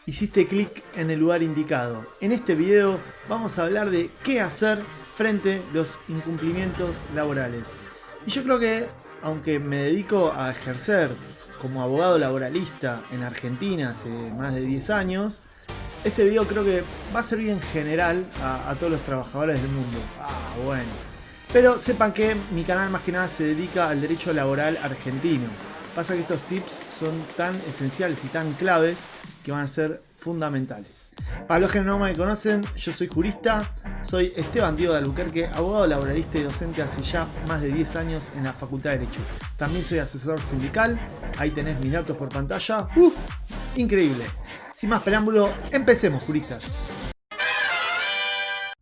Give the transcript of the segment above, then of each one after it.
Hiciste clic en el lugar indicado. En este video vamos a hablar de qué hacer frente a los incumplimientos laborales. Y yo creo que, aunque me dedico a ejercer como abogado laboralista en Argentina hace más de 10 años, este video creo que va a servir en general a todos los trabajadores del mundo. Bueno. Pero sepan que mi canal más que nada se dedica al derecho laboral argentino. Pasa que estos tips son tan esenciales y tan claves que van a ser fundamentales. Para los que no me conocen, yo soy jurista, soy Esteban Diego de Albuquerque, abogado laboralista y docente hace ya más de 10 años en la Facultad de Derecho. También soy asesor sindical, ahí tenés mis datos por pantalla. Increíble. Sin más preámbulo, empecemos, juristas.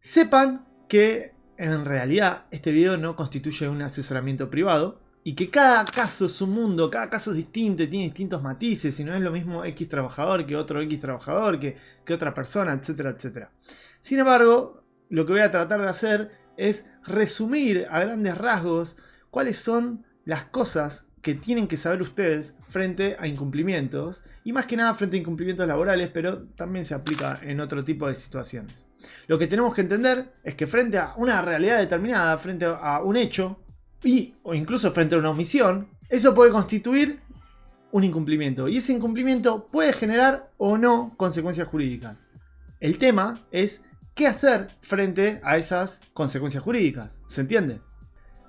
Sepan que en realidad este video no constituye un asesoramiento privado y que cada caso es un mundo, cada caso es distinto y tiene distintos matices y no es lo mismo X trabajador que otro X trabajador que otra persona, etcétera, etcétera. Sin embargo, lo que voy a tratar de hacer es resumir a grandes rasgos cuáles son las cosas que tienen que saber ustedes frente a incumplimientos, y más que nada frente a incumplimientos laborales, pero también se aplica en otro tipo de situaciones. Lo que tenemos que entender es que frente a una realidad determinada, frente a un hecho, o incluso frente a una omisión, eso puede constituir un incumplimiento, y ese incumplimiento puede generar o no consecuencias jurídicas. El tema es qué hacer frente a esas consecuencias jurídicas, ¿se entiende?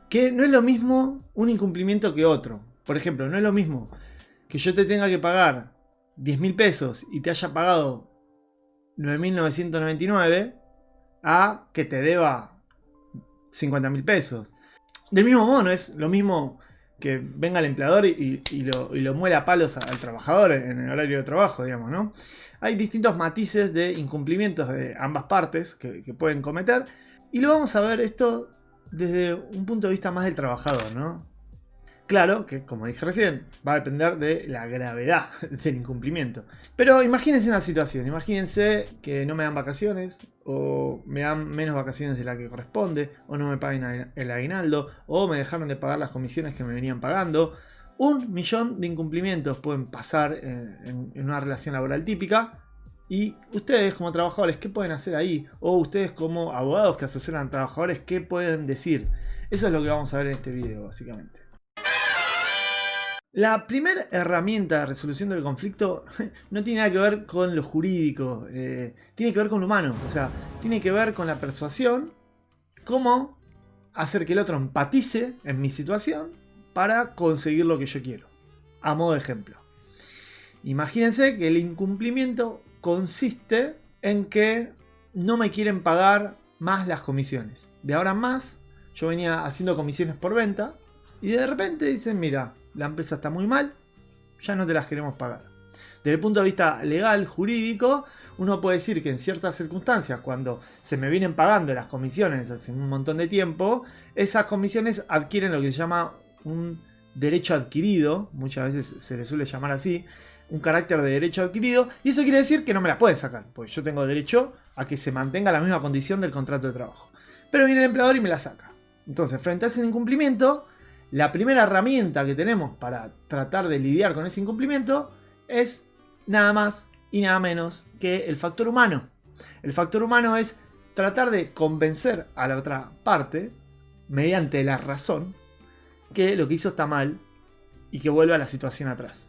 Que no es lo mismo un incumplimiento que otro. Por ejemplo, no es lo mismo que yo te tenga que pagar 10.000 pesos y te haya pagado 9.999 a que te deba 50.000 pesos. Del mismo modo, no es lo mismo que venga el empleador y lo muela a palos al trabajador en el horario de trabajo, digamos, ¿no? Hay distintos matices de incumplimientos de ambas partes que pueden cometer, y lo vamos a ver esto desde un punto de vista más del trabajador, ¿no? Claro que, como dije recién, va a depender de la gravedad del incumplimiento. Pero imagínense una situación, imagínense que no me dan vacaciones, o me dan menos vacaciones de la que corresponde, o no me paguen el aguinaldo, o me dejaron de pagar las comisiones que me venían pagando. 1.000.000 de incumplimientos pueden pasar en una relación laboral típica. Y ustedes como trabajadores, ¿qué pueden hacer ahí? O ustedes como abogados que asesoran a trabajadores, ¿qué pueden decir? Eso es lo que vamos a ver en este video, básicamente. La primera herramienta de resolución del conflicto no tiene nada que ver con lo jurídico, tiene que ver con lo humano, o sea, tiene que ver con la persuasión, cómo hacer que el otro empatice en mi situación para conseguir lo que yo quiero. A modo de ejemplo, imagínense que el incumplimiento consiste en que no me quieren pagar más las comisiones. De ahora en más, yo venía haciendo comisiones por venta y de repente dicen, mira, la empresa está muy mal, ya no te las queremos pagar. Desde el punto de vista legal, jurídico, uno puede decir que en ciertas circunstancias, cuando se me vienen pagando las comisiones hace un montón de tiempo, esas comisiones adquieren lo que se llama un derecho adquirido, muchas veces se le suele llamar así, un carácter de derecho adquirido, y eso quiere decir que no me las pueden sacar, porque yo tengo derecho a que se mantenga la misma condición del contrato de trabajo. Pero viene el empleador y me la saca. Entonces, frente a ese incumplimiento, la primera herramienta que tenemos para tratar de lidiar con ese incumplimiento es nada más y nada menos que el factor humano. El factor humano es tratar de convencer a la otra parte, mediante la razón, que lo que hizo está mal y que vuelva a la situación atrás.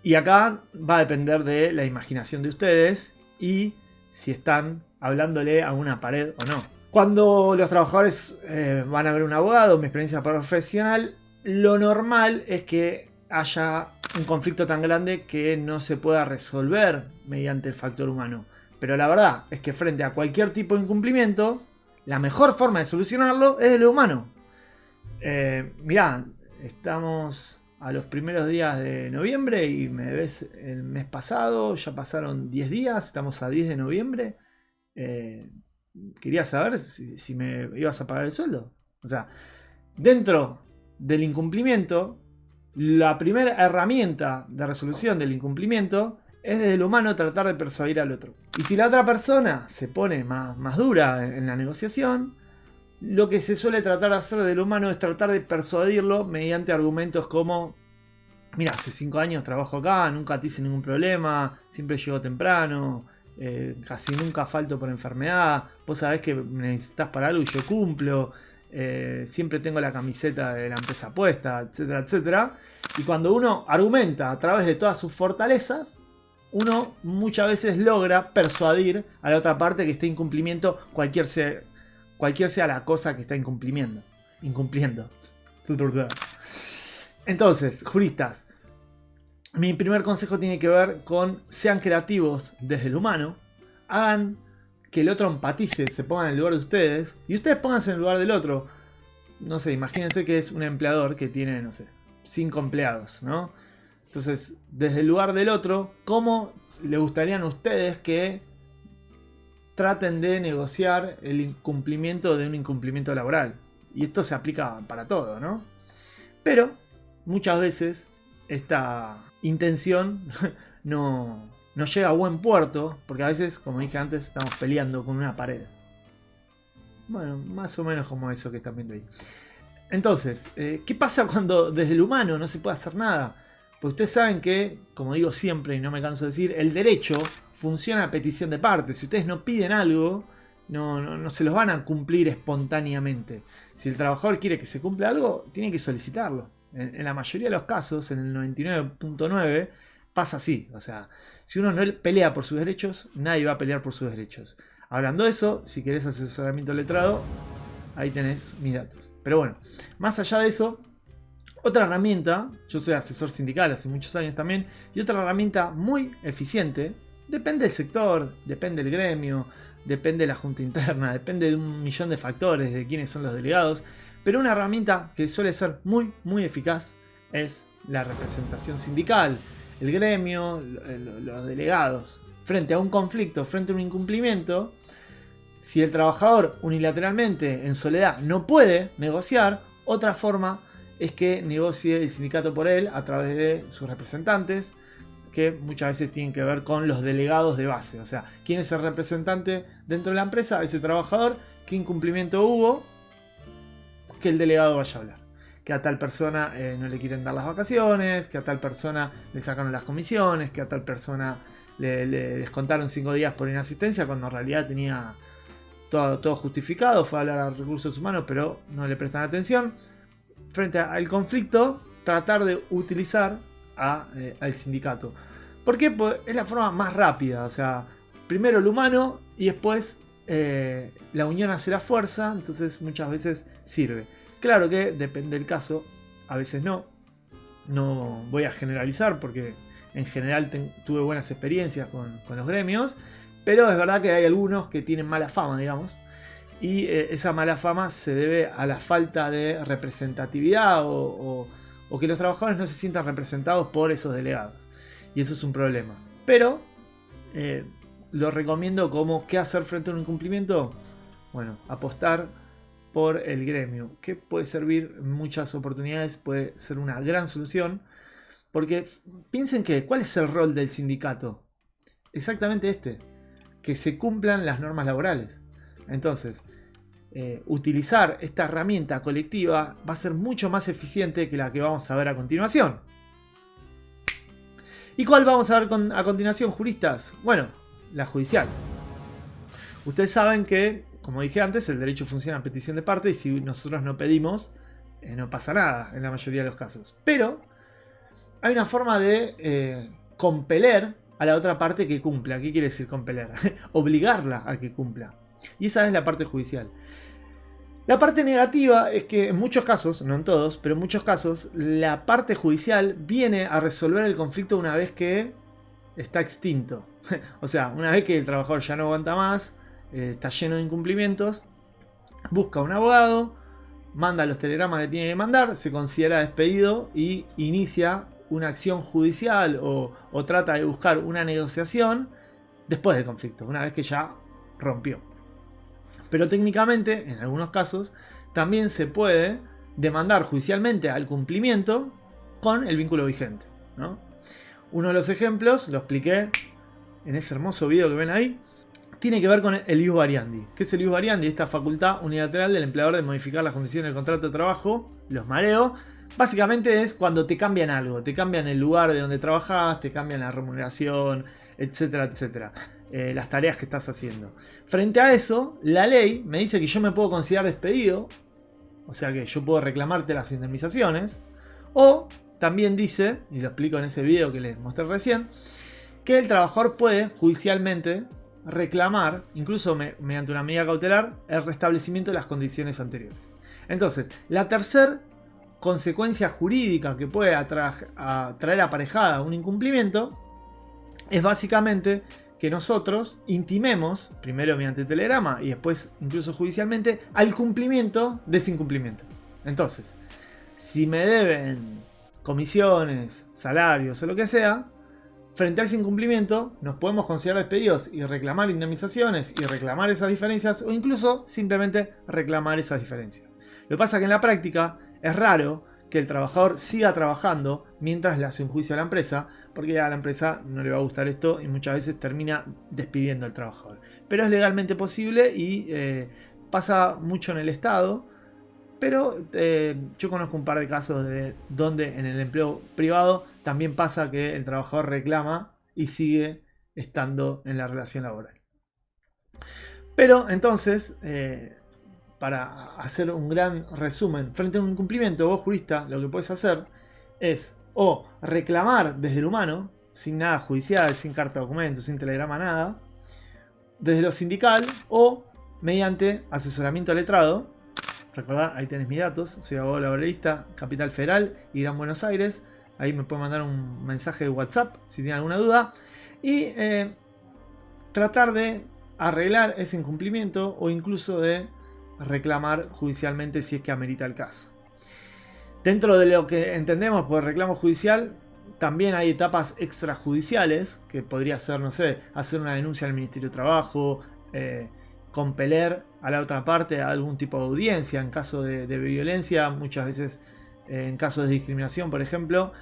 Y acá va a depender de la imaginación de ustedes y si están hablándole a una pared o no. Cuando los trabajadores van a ver un abogado, mi experiencia profesional, lo normal es que haya un conflicto tan grande que no se pueda resolver mediante el factor humano. Pero la verdad es que frente a cualquier tipo de incumplimiento, la mejor forma de solucionarlo es de lo humano. Mirá, estamos a los primeros días de noviembre y me ves el mes pasado, ya pasaron 10 días, estamos a 10 de noviembre. Quería saber si me ibas a pagar el sueldo. O sea, dentro del incumplimiento, la primera herramienta de resolución del incumplimiento es desde lo humano tratar de persuadir al otro. Y si la otra persona se pone más dura en la negociación, lo que se suele tratar de hacer de lo humano es tratar de persuadirlo mediante argumentos como mira, hace 5 años trabajo acá, nunca te hice ningún problema, siempre llego temprano, casi nunca falto por enfermedad, vos sabés que me necesitas para algo y yo cumplo, siempre tengo la camiseta de la empresa puesta, etcétera, etcétera. Y cuando uno argumenta a través de todas sus fortalezas, uno muchas veces logra persuadir a la otra parte que está incumplimiento cualquier sea la cosa que está incumpliendo. Entonces, juristas, mi primer consejo tiene que ver con sean creativos desde el humano, hagan que el otro empatice, se pongan en el lugar de ustedes y ustedes pónganse en el lugar del otro. No sé, imagínense que es un empleador que tiene, no sé, 5 empleados, ¿no? Entonces, desde el lugar del otro, ¿cómo le gustarían a ustedes que traten de negociar el incumplimiento de un incumplimiento laboral? Y esto se aplica para todo, ¿no? Pero muchas veces esta intención no llega a buen puerto, porque a veces, como dije antes, estamos peleando con una pared. Bueno, más o menos como eso que están viendo ahí. Entonces, ¿qué pasa cuando desde el humano no se puede hacer nada? Pues ustedes saben que, como digo siempre y no me canso de decir, el derecho funciona a petición de parte. Si ustedes no piden algo, no se los van a cumplir espontáneamente. Si el trabajador quiere que se cumpla algo, tiene que solicitarlo. En la mayoría de los casos, en el 99.9, pasa así. O sea, si uno no pelea por sus derechos, nadie va a pelear por sus derechos. Hablando de eso, si querés asesoramiento letrado, ahí tenés mis datos. Pero bueno, más allá de eso, otra herramienta, yo soy asesor sindical hace muchos años también, y otra herramienta muy eficiente, depende del sector, depende del gremio, depende de la junta interna, depende de un millón de factores, de quiénes son los delegados, pero una herramienta que suele ser muy, muy eficaz es la representación sindical, el gremio, los delegados. Frente a un conflicto, frente a un incumplimiento, si el trabajador unilateralmente, en soledad, no puede negociar, otra forma es que negocie el sindicato por él a través de sus representantes, que muchas veces tienen que ver con los delegados de base. O sea, quién es el representante dentro de la empresa, ese trabajador, qué incumplimiento hubo, que el delegado vaya a hablar. Que a tal persona no le quieren dar las vacaciones, que a tal persona le sacaron las comisiones, que a tal persona le descontaron 5 días por inasistencia, cuando en realidad tenía todo justificado, fue a hablar a recursos humanos, pero no le prestan atención. Frente al conflicto, tratar de utilizar al sindicato. ¿Por qué? Pues es la forma más rápida. O sea, primero el humano y después la unión hace la fuerza. Entonces muchas veces sirve. Claro que depende del caso. A veces no. No voy a generalizar porque en general tuve buenas experiencias con los gremios. Pero es verdad que hay algunos que tienen mala fama, digamos. Y esa mala fama se debe a la falta de representatividad o que los trabajadores no se sientan representados por esos delegados. Y eso es un problema. Pero lo recomiendo como ¿qué hacer frente a un incumplimiento? Bueno, apostar por el gremio, que puede servir en muchas oportunidades, puede ser una gran solución. Porque piensen que, ¿cuál es el rol del sindicato? Exactamente este, que se cumplan las normas laborales. Entonces, utilizar esta herramienta colectiva va a ser mucho más eficiente que la que vamos a ver a continuación. ¿Y cuál vamos a ver a continuación, juristas? Bueno, la judicial. Ustedes saben que, como dije antes, el derecho funciona a petición de parte y si nosotros no pedimos, no pasa nada en la mayoría de los casos. Pero hay una forma de compeler a la otra parte que cumpla. ¿Qué quiere decir compeler? Obligarla a que cumpla. Y esa es la parte judicial. La parte negativa es que en muchos casos, no en todos, pero en muchos casos, la parte judicial viene a resolver el conflicto una vez que está extinto. O sea, una vez que el trabajador ya no aguanta más, está lleno de incumplimientos, busca un abogado, manda los telegramas que tiene que mandar, se considera despedido y inicia una acción judicial o trata de buscar una negociación después del conflicto, una vez que ya rompió. Pero técnicamente, en algunos casos, también se puede demandar judicialmente al cumplimiento con el vínculo vigente, ¿no? Uno de los ejemplos, lo expliqué en ese hermoso video que ven ahí, tiene que ver con el ius variandi. ¿Qué es el ius variandi? Esta facultad unilateral del empleador de modificar las condiciones del contrato de trabajo, los mareo, Básicamente es cuando te cambian algo, te cambian el lugar de donde trabajas, te cambian la remuneración, etcétera, etcétera. Las tareas que estás haciendo. Frente a eso, la ley me dice que yo me puedo considerar despedido, o sea que yo puedo reclamarte las indemnizaciones, o también dice, y lo explico en ese video que les mostré recién, que el trabajador puede judicialmente reclamar, incluso mediante una medida cautelar, el restablecimiento de las condiciones anteriores. Entonces, la tercera consecuencia jurídica que puede traer aparejada un incumplimiento es básicamente que nosotros intimemos, primero mediante telegrama y después incluso judicialmente, al cumplimiento de ese incumplimiento. Entonces, si me deben comisiones, salarios o lo que sea, frente a ese incumplimiento nos podemos considerar despedidos y reclamar indemnizaciones y reclamar esas diferencias, o incluso simplemente reclamar esas diferencias. Lo que pasa es que en la práctica es raro que el trabajador siga trabajando mientras le hace un juicio a la empresa, porque a la empresa no le va a gustar esto y muchas veces termina despidiendo al trabajador. Pero es legalmente posible y pasa mucho en el Estado, pero yo conozco un par de casos de donde en el empleo privado también pasa que el trabajador reclama y sigue estando en la relación laboral. Pero entonces, para hacer un gran resumen, frente a un incumplimiento, vos jurista lo que podés hacer es o reclamar desde el humano, sin nada judicial, sin carta de documento, sin telegrama, nada, desde lo sindical o mediante asesoramiento letrado. Recordá, ahí tenés mis datos, soy abogado laboralista, Capital Federal y Gran Buenos Aires. Ahí me pueden mandar un mensaje de WhatsApp si tienen alguna duda. Y tratar de arreglar ese incumplimiento o incluso de reclamar judicialmente si es que amerita el caso. Dentro de lo que entendemos por reclamo judicial, también hay etapas extrajudiciales, que podría ser, no sé, hacer una denuncia al Ministerio de Trabajo, compeler a la otra parte a algún tipo de audiencia en caso de violencia. Muchas veces en casos de discriminación, por ejemplo,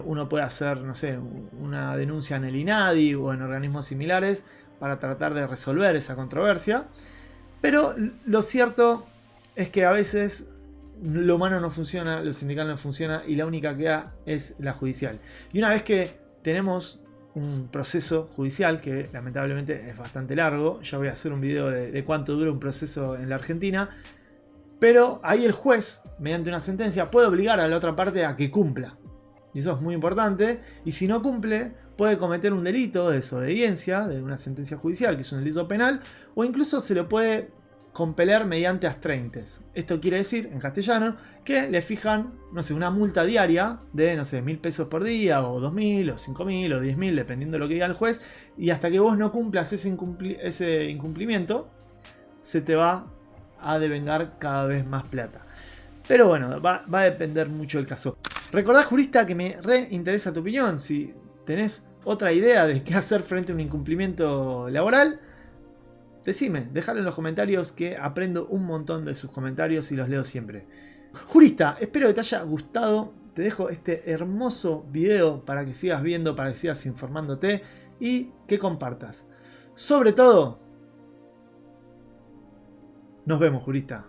uno puede hacer, no sé, una denuncia en el INADI o en organismos similares para tratar de resolver esa controversia. Pero lo cierto es que a veces lo humano no funciona, lo sindical no funciona y la única que queda es la judicial. Y una vez que tenemos un proceso judicial que lamentablemente es bastante largo, ya voy a hacer un video de cuánto dura un proceso en la Argentina, pero ahí el juez, mediante una sentencia, puede obligar a la otra parte a que cumpla. Y eso es muy importante. Y si no cumple, puede cometer un delito de desobediencia de una sentencia judicial, que es un delito penal, o incluso se lo puede compeler mediante astreintes. Esto quiere decir, en castellano, que le fijan, no sé, una multa diaria de, no sé, 1.000 pesos por día, o 2.000, o 5.000, o 10.000, dependiendo de lo que diga el juez, y hasta que vos no cumplas ese incumplimiento, se te va a devengar cada vez más plata. Pero bueno, va a depender mucho del caso. Recordá, jurista, que me re interesa tu opinión. Si tenés otra idea de qué hacer frente a un incumplimiento laboral, decime, dejalo en los comentarios, que aprendo un montón de sus comentarios y los leo siempre. Jurista, espero que te haya gustado. Te dejo este hermoso video para que sigas viendo, para que sigas informándote y que compartas. Sobre todo, nos vemos, jurista.